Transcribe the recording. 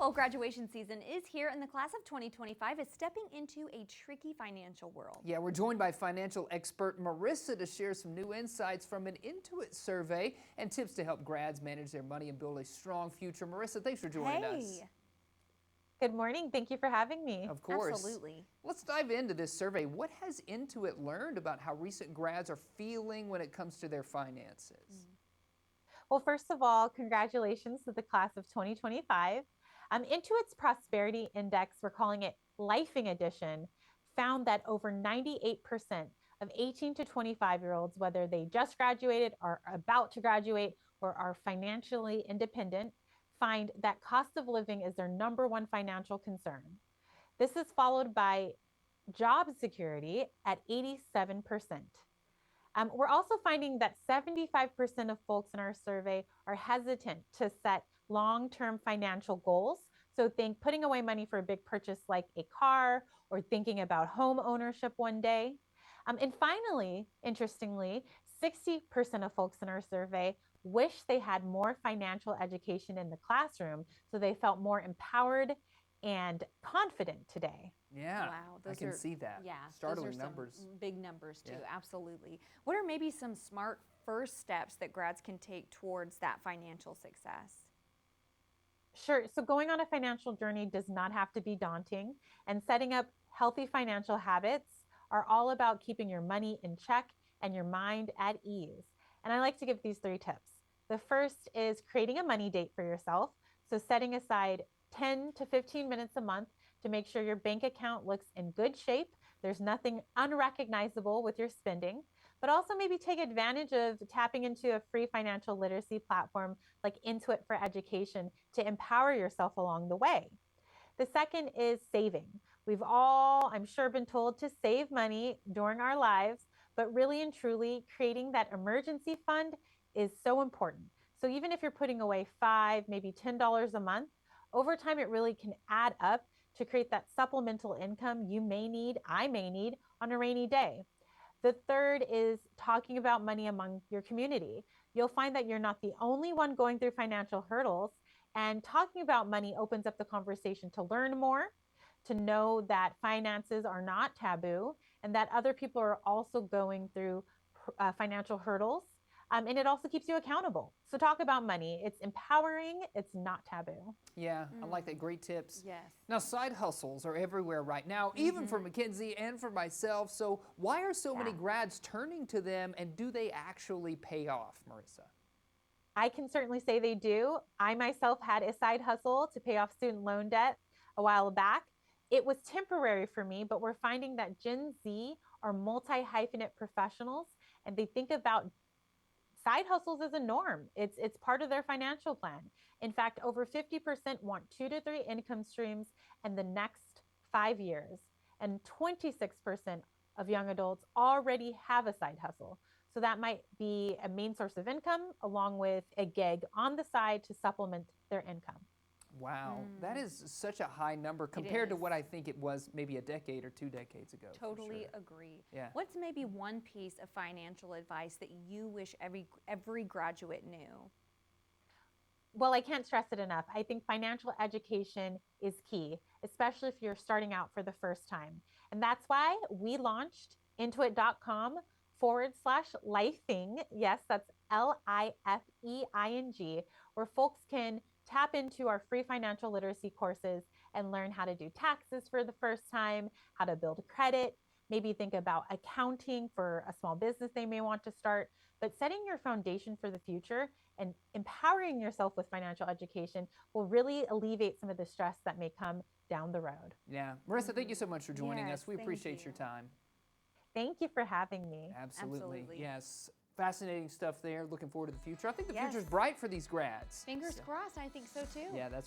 Well, graduation season is here, and the class of 2025 is stepping into a tricky financial world. Yeah, we're joined by financial expert Marissa to share some new insights from an Intuit survey and tips to help grads manage their money and build a strong future. Marissa, thanks for joining us. Good morning. Thank you for having me. Of course. Absolutely. Let's dive into this survey. What has Intuit learned about how recent grads are feeling when it comes to their finances? Well, first of all, congratulations to the class of 2025. Intuit's Prosperity Index, we're calling it Lifing Edition, found that over 98% of 18 to 25-year-olds, whether they just graduated, are about to graduate, or are financially independent, find that cost of living is their number one financial concern. This is followed by job security at 87%. We're also finding that 75% of folks in our survey are hesitant to set long-term financial goals. So think putting away money for a big purchase like a car or thinking about home ownership one day. And finally, interestingly, 60% of folks in our survey wish they had more financial education in the classroom so they felt more empowered and confident today. Yeah, Wow, I can see that. Yeah, Startling those are numbers. some big numbers too. Yeah. Absolutely. What are maybe some smart first steps that grads can take towards that financial success? Sure. So going on a financial journey does not have to be daunting, and setting up healthy financial habits are all about keeping your money in check and your mind at ease. And I like to give these three tips. The first is creating a money date for yourself. So setting aside 10 to 15 minutes a month to make sure your bank account looks in good shape. There's nothing unrecognizable with your spending, but also maybe take advantage of tapping into a free financial literacy platform like Intuit for Education to empower yourself along the way. The second is saving. We've all, I'm sure, been told to save money during our lives, but really and truly creating that emergency fund is so important. So even if you're putting away $5, maybe $10 a month, over time it really can add up to create that supplemental income you may need, I may need on a rainy day. The third is talking about money among your community. You'll find that you're not the only one going through financial hurdles, and talking about money opens up the conversation to learn more, to know that finances are not taboo, and that other people are also going through financial hurdles. And it also keeps you accountable. So talk about money. It's empowering. It's not taboo. Yeah, I like that. Great tips. Yes. Now, side hustles are everywhere right now, even for Mackenzie and for myself. So why are so many grads turning to them, and do they actually pay off, Marissa? I can certainly say they do. I myself had a side hustle to pay off student loan debt a while back. It was temporary for me, but we're finding that Gen Z are multi-hyphenate professionals, and they think about side hustles as a norm. It's part of their financial plan. In fact, over 50% want 2 to 3 income streams in the next 5 years, and 26% of young adults already have a side hustle. So that might be a main source of income along with a gig on the side to supplement their income. Wow, that is such a high number compared to is. what I think it was maybe a decade or 2 decades ago. for Totally sure. agree. Yeah. What's maybe one piece of financial advice that you wish every graduate knew? Well, I can't stress it enough. I think financial education is key, especially if you're starting out for the first time. And that's why we launched intuit.com/lifing. Yes, that's LIFEING, where folks can tap into our free financial literacy courses and learn how to do taxes for the first time, how to build credit, maybe think about accounting for a small business they may want to start, but setting your foundation for the future and empowering yourself with financial education will really alleviate some of the stress that may come down the road. Yeah. Marissa, thank you so much for joining Yes, us. We thank appreciate your you. time. Thank you for having me. Absolutely. Absolutely. Yes. Fascinating stuff there. Looking forward to the future. I think the Yes. future's bright for these grads. Fingers crossed, I think so too. Yeah, that's right.